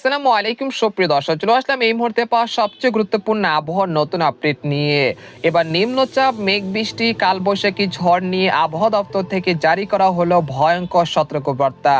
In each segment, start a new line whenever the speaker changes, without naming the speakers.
আসসালামু আলাইকুম সুপ্রিয় দর্শক, চলে আসলাম এই মুহূর্তে পাওয়া সবচেয়ে গুরুত্বপূর্ণ আবহাওয়ার নতুন আপডেট নিয়ে। এবার নিম্নচাপ, মেঘ বৃষ্টি, কালবৈশাখী ঝড় নিয়ে আবহাওয়া দপ্তর থেকে জারি করা হলো ভয়ঙ্কর সতর্কবার্তা।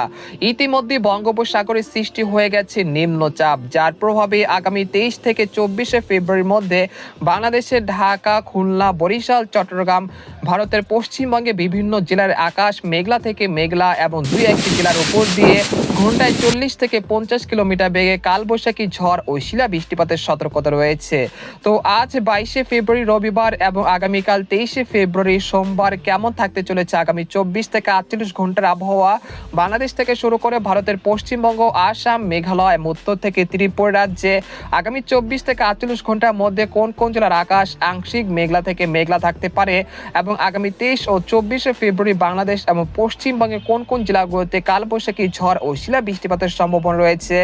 ইতিমধ্যে বঙ্গোপসাগরে সৃষ্টি হয়ে গেছে নিম্নচাপ, যার প্রভাবে আগামী 23 থেকে 24 ফেব্রুয়ারির মধ্যে বাংলাদেশের ঢাকা, খুলনা, বরিশাল, চট্টগ্রাম, ভারতের পশ্চিমবঙ্গে বিভিন্ন জেলার আকাশ মেঘলা থেকে মেঘলা এবং দুই একটি জেলার উপর দিয়ে ঘন্টায় 40 থেকে 50 কিলোমিটার বেগে কালবৈশাখী ঝড় ও শিলা বৃষ্টিপাতের সতর্কতা রয়েছে। তো আজ 22 ফেব্রুয়ারি রবিবার এবং আগামীকাল 23 ফেব্রুয়ারি সোমবার কেমন থাকতে চলেছে আগামী 24 থেকে 48 ঘন্টার আবহাওয়া বাংলাদেশ থেকে শুরু করে ভারতের পশ্চিমবঙ্গ, আসাম, মেঘালয়, উত্তর থেকে ত্রিপুরা রাজ্যে আগামী 24 থেকে 48 ঘন্টার মধ্যে কোন কোন জেলার আকাশ আংশিক মেঘলা থেকে মেঘলা থাকতে পারে এবং আগামী 23 ও 24 ফেব্রুয়ারি বাংলাদেশ এবং পশ্চিমবঙ্গের কোন কোন জেলাগুলোতে কালবৈশাখী ঝড় ও শিলা বৃষ্টিপাতের সম্ভাবনা রয়েছে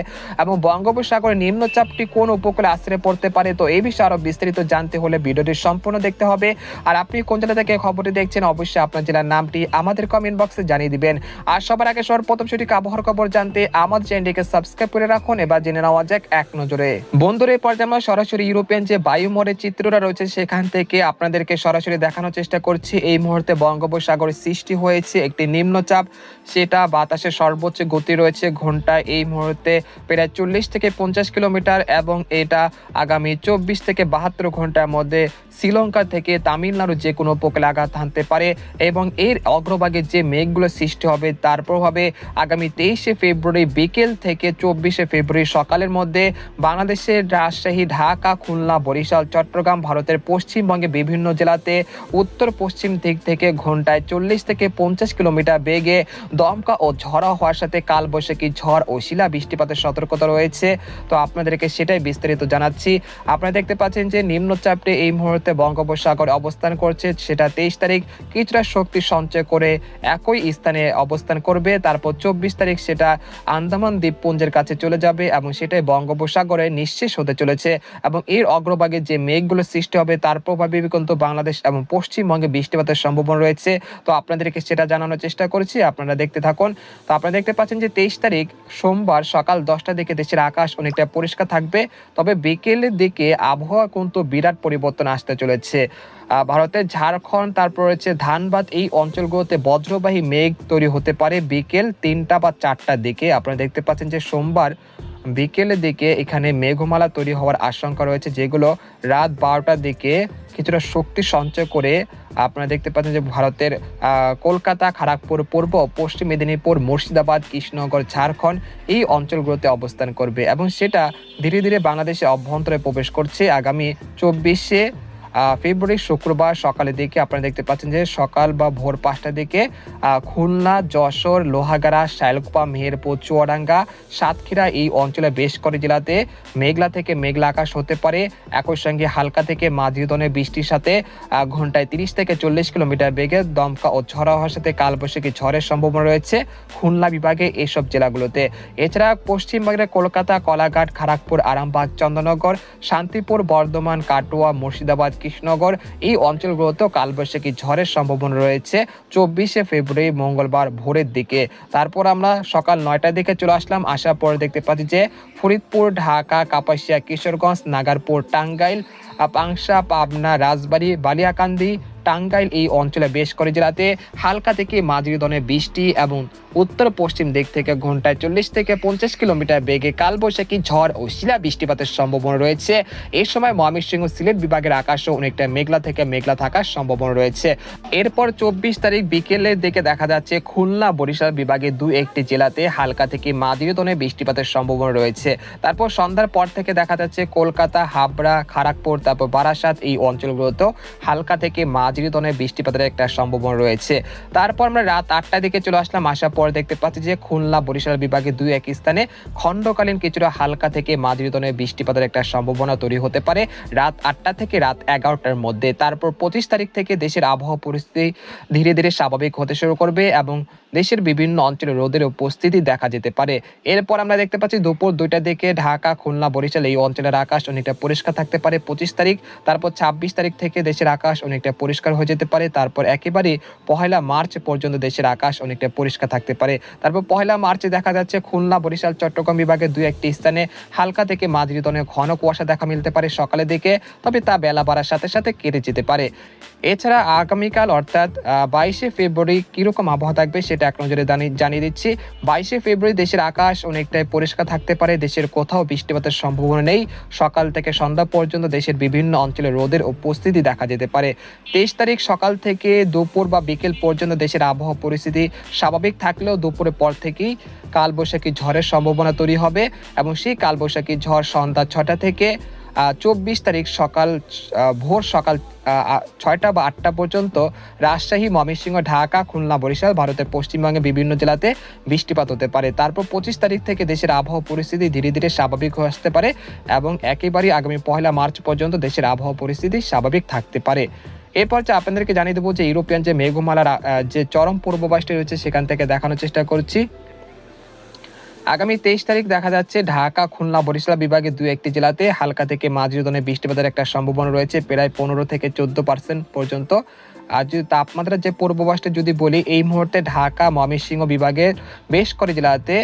এবং বঙ্গোপসাগরে নিম্নচাপটি কোন উপকূলে আশ্রে পড়তে পারে। তো এই বিষয়ে আরো বিস্তারিত জানতে হলে ভিডিওটি সম্পূর্ণ দেখতে হবে। আর আপনি কোন জেলা থেকে খবরটি দেখছেন অবশ্যই আপনার জেলার নামটি আমাদের কমেন্ট বক্সে জানিয়ে দিবেন। আর সবার আগে সর্বপ্রথম সঠিক আবহাওয়ার খবর জানতে আমাদের চ্যানেলটিকে সাবস্ক্রাইব করে রাখুন। এবার জেনে নেওয়া যাক এক নজরে। বন্ধুরা, এই পর্যায়ে আমরা সরাসরি ইউরোপিয়ান যে বায়ুমোড়ের চিত্রটা রয়েছে সেখান থেকে আপনাদেরকে সরাসরি দেখানোর চেষ্টা করছি। এই মুহূর্তে বঙ্গোপসাগরে সৃষ্টি হয়েছে একটি নিম্নচাপ, সেটা বাতাসের সর্বোচ্চ গতি রয়েছে ঘন্টায় এই মুহূর্তে প্রায় 40 থেকে 50 কিলোমিটার এবং এটা আগামী 24 থেকে 72 ঘন্টার মধ্যে শ্রীলঙ্কা থেকে তামিলনাড়ু যে কোনো উপকূলে আঘাত হানতে পারে এবং এর অগ্রভাগে যে মেঘগুলো সৃষ্টি হবে তার প্রভাবে আগামী 23 ফেব্রুয়ারি বিকেল থেকে 24 ফেব্রুয়ারি সকালের মধ্যে বাংলাদেশের রাজশাহী, ঢাকা, খুলনা, বরিশাল, চট্টগ্রাম, ভারতের পশ্চিমবঙ্গে বিভিন্ন জেলাতে উত্তর পশ্চিম দিক থেকে ঘন্টায় 40 থেকে 50 কিলোমিটার বেগে দমকা ও ঝড়ো হওয়ার সাথে কালবৈশাখী ঝড় ও শিলা বৃষ্টিপাতের সতর্কতা রয়েছে। তো আপনাদেরকে সেটাই বিস্তারিত জানাচ্ছি। আপনারা দেখতে পাচ্ছেন যে নিম্নচাপটি এই মুহূর্তে বঙ্গোপসাগরে অবস্থান করছে, সেটা 23 তারিখ কিছুটা শক্তি সঞ্চয় করে একই স্থানে অবস্থান করবে, তারপর 24 তারিখ সেটা আন্দামান দ্বীপপুঞ্জের কাছে চলে যাবে এবং সেটাই বঙ্গোপসাগরে নিঃশেষ হতে চলেছে এবং এর অগ্রভাগে যে মেঘগুলো সৃষ্টি হবে তার প্রভাবে কিন্তু বাংলাদেশ এবং পশ্চিমবঙ্গে বৃষ্টিপাতের সম্ভাবনা রয়েছে। তো আপনাদেরকে সেটা জানানোর চেষ্টা করছি, আপনারা দেখতে থাকুন। তো আপনারা দেখতে পাচ্ছেন যে 23 তারিখ সোমবার সকাল 10টার দিকে দেশের আকাশ অনেকটা পরিষ্কার থাকবে, তবে বিকেলের দিকে আবহাওয়া কিন্তু বিরাট পরিবর্তন আসতে চলেছে। ভারতের ঝাড়খণ্ড, তারপর রয়েছে ধানবাদ, এই অঞ্চলগুলোতে বজ্রবাহী মেঘ তৈরি হতে পারে বিকেল 3টা বা 4টার দিকে। আপনারা দেখতে পাচ্ছেন যে সোমবার বিকেলের দিকে এখানে মেঘমালা তৈরি হওয়ার আশঙ্কা রয়েছে, যেগুলো রাত 12টার দিকে কিছুটা শক্তি সঞ্চয় করে আপনারা দেখতে পাচ্ছেন যে ভারতের কলকাতা, খড়গপুর, পূর্ব পশ্চিম মেদিনীপুর, মুর্শিদাবাদ, কৃষ্ণনগর, ঝাড়খণ্ড এই অঞ্চলগুলোতে অবস্থান করবে এবং সেটা ধীরে ধীরে বাংলাদেশের অভ্যন্তরে প্রবেশ করছে আগামী 24 ফেব্রুয়ারি শুক্রবার সকালের দিকে। আপনারা দেখতে পাচ্ছেন যে সকাল বা ভোর 5টার দিকে খুলনা, যশোর, লোহাগাড়া, শাইলকুপা, মেহেরপুর, চুয়াডাঙ্গা, সাতক্ষীরা এই অঞ্চলে বেশ করে জেলাতে মেঘলা থেকে মেঘলা আকাশ হতে পারে। একই সঙ্গে হালকা থেকে মাঝারি ধরনের বৃষ্টির সাথে ঘন্টায় 30 থেকে 40 কিলোমিটার বেগে দমকা ও ঝড়ো হওয়ার সাথে কালবৈশাখী ঝড়ের সম্ভাবনা রয়েছে খুলনা বিভাগে এইসব জেলাগুলোতে। এছাড়া পশ্চিমবঙ্গের কলকাতা, কলাঘাট, খড়গপুর, আরামবাগ, চন্দননগর, শান্তিপুর, বর্ধমান, কাটোয়া, মুর্শিদাবাদ, কৃষ্ণনগর এই অঞ্চলগুলোতেও কালবৈশাখী ঝড়ের সম্ভাবনা রয়েছে 24 ফেব্রুয়ারি মঙ্গলবার ভোরের দিকে। তারপর আমরা সকাল 9টার দিকে চলে আসলাম, আসার পরে দেখতে পাচ্ছি যে ফরিদপুর, ঢাকা, কাপাসিয়া, কিশোরগঞ্জ, নাগারপুর, টাঙ্গাইল, পাংশা, পাবনা, রাজবাড়ী, বালিয়াকান্দি, টাঙ্গাইল এই অঞ্চলে বেশ করে জেলাতে হালকা থেকে মাঝারি ধরনের বৃষ্টি এবং উত্তর পশ্চিম দিক থেকে ঘন্টায় 40 থেকে 50 কিলোমিটার বেগে কালবৈশাখী ঝড় ও শিলা বৃষ্টিপাতের সম্ভাবনা রয়েছে। এই সময় ময়মনসিংহ, সিলেট বিভাগের আকাশও অনেকটা মেঘলা থেকে মেঘলা থাকার সম্ভাবনা রয়েছে। এরপর 24 তারিখ বিকেলের দিকে দেখা যাচ্ছে খুলনা, বরিশাল বিভাগের 2-1টি জেলাতে হালকা থেকে মাঝারি ধরনের বৃষ্টিপাতের সম্ভাবনা রয়েছে। তারপর সন্ধ্যার পর থেকে দেখা যাচ্ছে কলকাতা, হাবড়া, খড়গপুর, তারপর বারাসাত এই অঞ্চলগুলোতেও হালকা থেকে মাঝারি ধরনের বৃষ্টিপাতের একটা সম্ভাবনা রয়েছে। তারপর আমরা রাত 8টার দিকে চলে আসলাম, আসার পর দেখতে পাচ্ছি যে খুলনা, বরিশাল বিভাগে 2-1 স্থানে খণ্ডকালীন কিছুটা হালকা থেকে মাঝারি ধরনের বৃষ্টিপাতের একটা সম্ভাবনা তৈরি হতে পারে রাত 8টা থেকে রাত 11টার মধ্যে। তারপর 25 তারিখ থেকে দেশের আবহাওয়া পরিস্থিতি ধীরে ধীরে স্বাভাবিক হতে শুরু করবে এবং দেশের বিভিন্ন অঞ্চলে রোদের উপস্থিতি দেখা যেতে পারে। এরপর আমরা দেখতে পাচ্ছি দুপুর 2টার দিকে ঢাকা, খুলনা, বরিশাল এই অঞ্চলের আকাশ অনেকটা পরিষ্কার থাকতে পারে 25 তারিখ। তারপর 26 তারিখ থেকে দেশের আকাশ অনেকটা পরিষ্কার হয়ে যেতে পারে। তারপর একেবারে 1 মার্চ পর্যন্ত দেশের আকাশ অনেকটা পরিষ্কার থাকতে পারে। তারপর 1 মার্চে দেখা যাচ্ছে খুলনা, বরিশাল, চট্টগ্রাম বিভাগের 2-1টি স্থানে হালকা থেকে মাঝারি ধরনের ঘন কুয়াশা দেখা মিলতে পারে সকালের দিকে, তবে তা বেলা বাড়ার সাথে সাথে কেটে যেতে পারে। এছাড়া আগামীকাল অর্থাৎ 22শে ফেব্রুয়ারি কিরকম আবহাওয়া থাকবে সেটা এক নজরে জানিয়ে দিচ্ছি। 22শে ফেব্রুয়ারি দেশের আকাশ অনেকটাই পরিষ্কার থাকতে পারে, দেশের কোথাও বৃষ্টিপাতের সম্ভাবনা নেই। সকাল থেকে সন্ধ্যা পর্যন্ত দেশের বিভিন্ন অঞ্চলে রোদের উপস্থিতি দেখা যেতে পারে। 23 তারিখ সকাল থেকে দুপুর বা বিকেল পর্যন্ত দেশের আবহাওয়া পরিস্থিতি স্বাভাবিক থাকলেও দুপুরের পর থেকেই কালবৈশাখী ঝড়ের সম্ভাবনা তৈরি হবে এবং সেই কালবৈশাখী ঝড় সন্ধ্যা 6টা থেকে 24 তারিখ ভোর সকাল 6টা বা 8টা পর্যন্ত রাজশাহী, ময়মনসিংহ, ঢাকা, খুলনা, বরিশাল, ভারতের পশ্চিমবঙ্গের বিভিন্ন জেলাতে বৃষ্টিপাত হতে পারে। তারপর 25 তারিখ থেকে দেশের আবহাওয়া পরিস্থিতি ধীরে ধীরে স্বাভাবিক হয়ে আসতে পারে এবং একেবারেই আগামী 1 মার্চ পর্যন্ত দেশের আবহাওয়া পরিস্থিতি স্বাভাবিক থাকতে পারে। এরপর আপনাদেরকে জানিয়ে দেবো যে ইউরোপিয়ান যে মেঘমালার যে চরম পূর্বাভাসটি রয়েছে সেখান থেকে দেখানোর চেষ্টা করছি। আগামী 23 তারিখ দেখা যাচ্ছে ঢাকা, খুলনা, বরিশাল বিভাগের 2-1টি জেলাতে হালকা থেকে মাঝারি ধরনের বৃষ্টিপাতের একটা সম্ভাবনা রয়েছে প্রায় 15 থেকে 14% পর্যন্ত। আর যদি তাপমাত্রার যে পূর্বাভাসটা যদি বলি, এই মুহূর্তে ঢাকা, ময়মনসিংহ বিভাগের বেশ কয়েক জেলাতে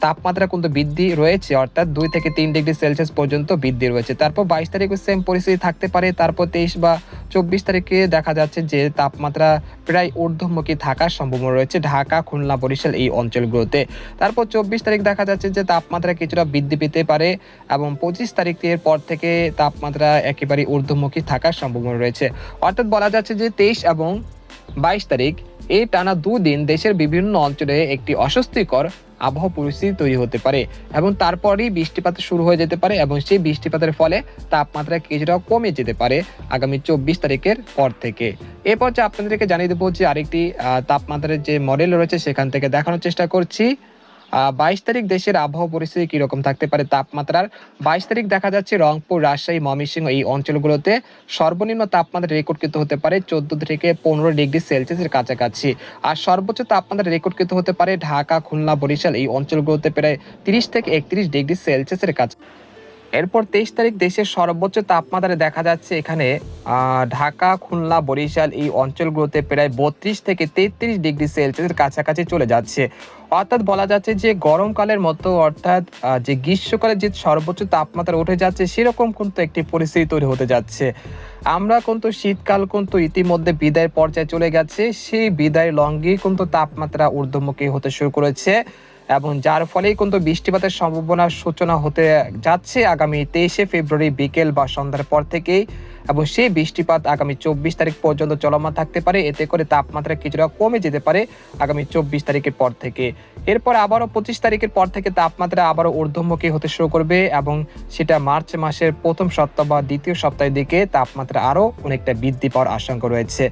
তাপমাত্রা কিন্তু বৃদ্ধি রয়েছে, অর্থাৎ 2 থেকে 3 ডিগ্রি সেলসিয়াস পর্যন্ত বৃদ্ধি রয়েছে। তারপর 22 তারিখে সেম পরিস্থিতি থাকতে পারে। তারপর 23 বা 24 তারিখে দেখা যাচ্ছে যে তাপমাত্রা প্রায় ঊর্ধ্বমুখী থাকার সম্ভাবনা রয়েছে ঢাকা, খুলনা, বরিশাল এই অঞ্চলগুলোতে। তারপর 24 তারিখ দেখা যাচ্ছে যে তাপমাত্রা কিছুটা বৃদ্ধি পেতে পারে এবং 25 তারিখের পর থেকে তাপমাত্রা একেবারে ঊর্ধ্বমুখী থাকার সম্ভাবনা রয়েছে। অর্থাৎ বলা যাচ্ছে যে 23 এবং 22 তারিখ এই টানা 2 দিন দেশের বিভিন্ন অঞ্চলে একটি অস্বস্তিকর আবহাওয়া পরিস্থিতি তৈরি হতে পারে এবং তারপরেই বৃষ্টিপাত শুরু হয়ে যেতে পারে এবং সেই বৃষ্টিপাতের ফলে তাপমাত্রা কিছুটা কমে যেতে পারে আগামী 24 তারিখের পর থেকে। এরপর যে আপনাদেরকে জানিয়ে দেবো যে আরেকটি তাপমাত্রার যে মডেল রয়েছে সেখান থেকে দেখানোর চেষ্টা করছি। 22 তারিখ দেশের আবহাওয়া পরিস্থিতি কিরকম থাকতে পারে তাপমাত্রার। 22 তারিখ দেখা যাচ্ছে রংপুর, রাজশাহী, ময়মনসিংহ এই অঞ্চলগুলোতে সর্বনিম্ন তাপমাত্রা রেকর্ডকৃত হতে পারে 14 থেকে 15 ডিগ্রি সেলসিয়াসের কাছাকাছি। আর সর্বোচ্চ তাপমাত্রা রেকর্ডকৃত হতে পারে ঢাকা, খুলনা, বরিশাল এই অঞ্চলগুলোতে প্রায় 30 থেকে 31 ডিগ্রি সেলসিয়াসের কাছে। এরপর 23 তারিখ দেশের সর্বোচ্চ তাপমাত্রা দেখা যাচ্ছে এখানে ঢাকা, খুলনা, বরিশাল এই অঞ্চলগুলোতে প্রায় 32 থেকে 33 ডিগ্রি সেলসিয়াসের কাছাকাছি চলে যাচ্ছে। অর্থাৎ বলা যাচ্ছে যে গরমকালের মতো, অর্থাৎ যে গ্রীষ্মকালে যে সর্বোচ্চ তাপমাত্রা উঠে যাচ্ছে সেরকম কিন্তু একটি পরিস্থিতি তৈরি হতে যাচ্ছে। আমরা কিন্তু শীতকাল কিন্তু ইতিমধ্যে বিদায়ের পর্যায়ে চলে গেছে, সেই বিদায় লঙ্ঘে কিন্তু তাপমাত্রা ঊর্ধ্বমুখী হতে শুরু করেছে এবং যার ফলেই কিন্তু বৃষ্টিপাতের সম্ভাবনার সূচনা হতে যাচ্ছে আগামী 23শে ফেব্রুয়ারি বিকেল বা সন্ধ্যার পর থেকেই এবং সেই বৃষ্টিপাত আগামী 24 তারিখ পর্যন্ত চলমান থাকতে পারে। এতে করে তাপমাত্রা কিছুটা কমে যেতে পারে আগামী 24 তারিখের পর থেকে। এরপর আবারও 25 তারিখের পর থেকে তাপমাত্রা আবারও ঊর্ধ্বমুখী হতে শুরু করবে এবং সেটা মার্চ মাসের প্রথম সপ্তাহ বা দ্বিতীয় সপ্তাহের দিকে তাপমাত্রা আরও অনেকটা বৃদ্ধি পাওয়ার আশঙ্কা রয়েছে।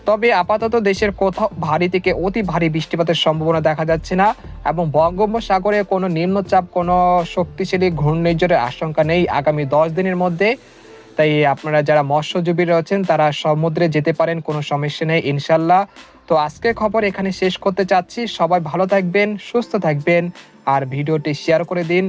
তবে আপাতত দেশের কোথাও ভারী থেকে অতি ভারী বৃষ্টিপাতের সম্ভাবনা দেখা যাচ্ছে না এবং বঙ্গোপসাগরে কোনো নিম্নচাপ, কোনো শক্তিশালী ঘূর্ণিঝড়ের আশঙ্কা নেই আগামী 10 দিনের মধ্যে। তাই আপনারা যারা মৎস্যজীবী রয়েছেন তারা সমুদ্রে যেতে পারেন, কোনো সমস্যা নেই ইনশাল্লাহ। তো আজকের খবর এখানে শেষ করতে চাচ্ছি। সবাই ভালো থাকবেন, সুস্থ থাকবেন আর ভিডিওটি শেয়ার করে দিন।